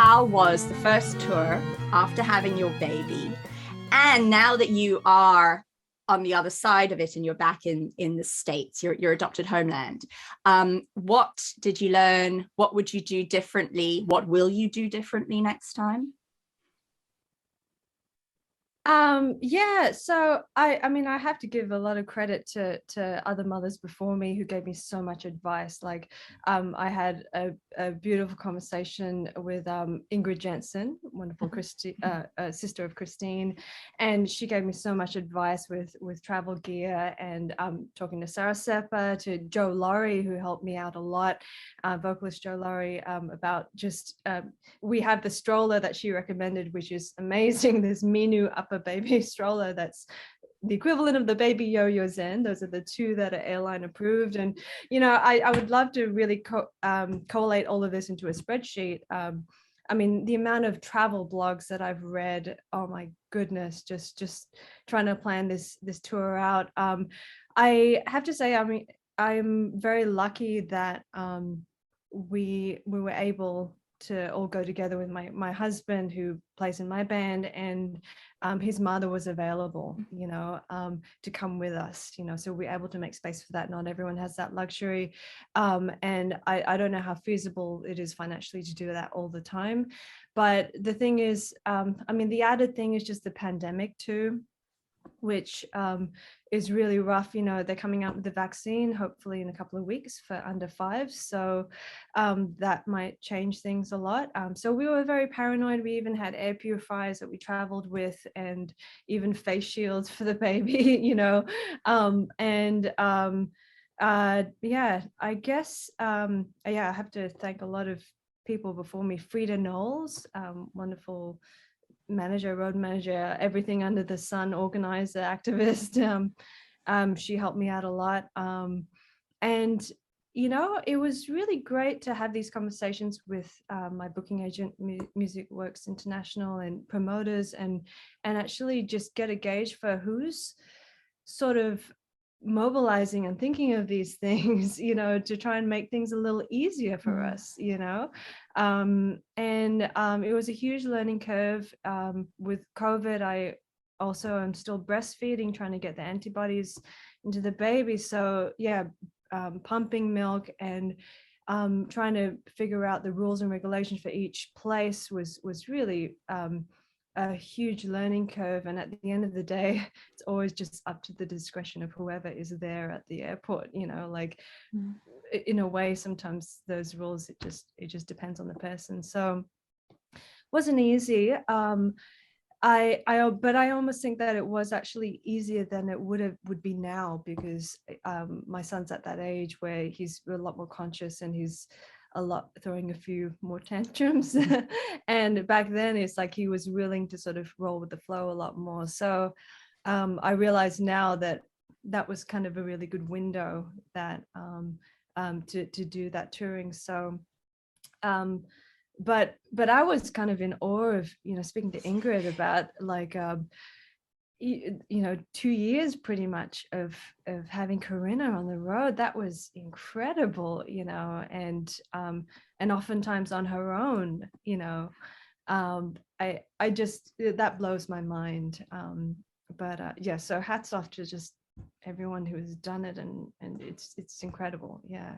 how was the first tour after having your baby? And now that you are on the other side of it and you're back in the States, your adopted homeland, what did you learn? What would you do differently? What will you do differently next time? Yeah, so I mean I have to give a lot of credit to other mothers before me who gave me so much advice. Like I had a beautiful conversation with Ingrid Jensen, wonderful sister of Christine, and she gave me so much advice with travel gear, and talking to Sara Serpa, to Joe Laurie, who helped me out a lot, vocalist Joe Laurie, about just we have the stroller that she recommended, which is amazing. This Minu upper baby stroller that's the equivalent of the baby yo-yo Zen. Those are the two that are airline approved. And, you know, I would love to really collate all of this into a spreadsheet. I mean, the amount of travel blogs that I've read, oh my goodness, just trying to plan this tour out. I have to say, I mean, I'm very lucky that we were able to all go together with my husband, who plays in my band, and his mother was available, you know, to come with us, you know, so we're able to make space for that. Not everyone has that luxury, and I don't know how feasible it is financially to do that all the time. But the thing is, I mean, the added thing is just the pandemic too, which is really rough. You know, they're coming out with the vaccine hopefully in a couple of weeks for under 5, so that might change things a lot. So we were very paranoid. We even had air purifiers that we traveled with, and even face shields for the baby, you know. Yeah, I guess yeah, I have to thank a lot of people before me. Frida Knowles, wonderful manager, road manager, everything under the sun, organizer, activist. She helped me out a lot. And, you know, it was really great to have these conversations with my booking agent, Music Works International, and promoters, and actually just get a gauge for who's sort of mobilizing and thinking of these things, you know, to try and make things a little easier for us, you know. It was a huge learning curve. With COVID, I also am still breastfeeding, trying to get the antibodies into the baby. So yeah, pumping milk and trying to figure out the rules and regulations for each place was really a huge learning curve. And at the end of the day, it's always just up to the discretion of whoever is there at the airport, you know, like in a way, sometimes those rules, it just depends on the person. So it wasn't easy. But I almost think that it was actually easier than it would be now, because my son's at that age where he's a lot more conscious, and he's throwing a few more tantrums. And back then it's like he was willing to sort of roll with the flow a lot more. So I realize now that that was kind of a really good window that to do that touring. So but I was kind of in awe of, you know, speaking to Ingrid about like you know, 2 years pretty much of having Corinna on the road. That was incredible, you know, and oftentimes on her own, you know. I just, that blows my mind. Yeah, so hats off to just everyone who has done it, and it's incredible. Yeah.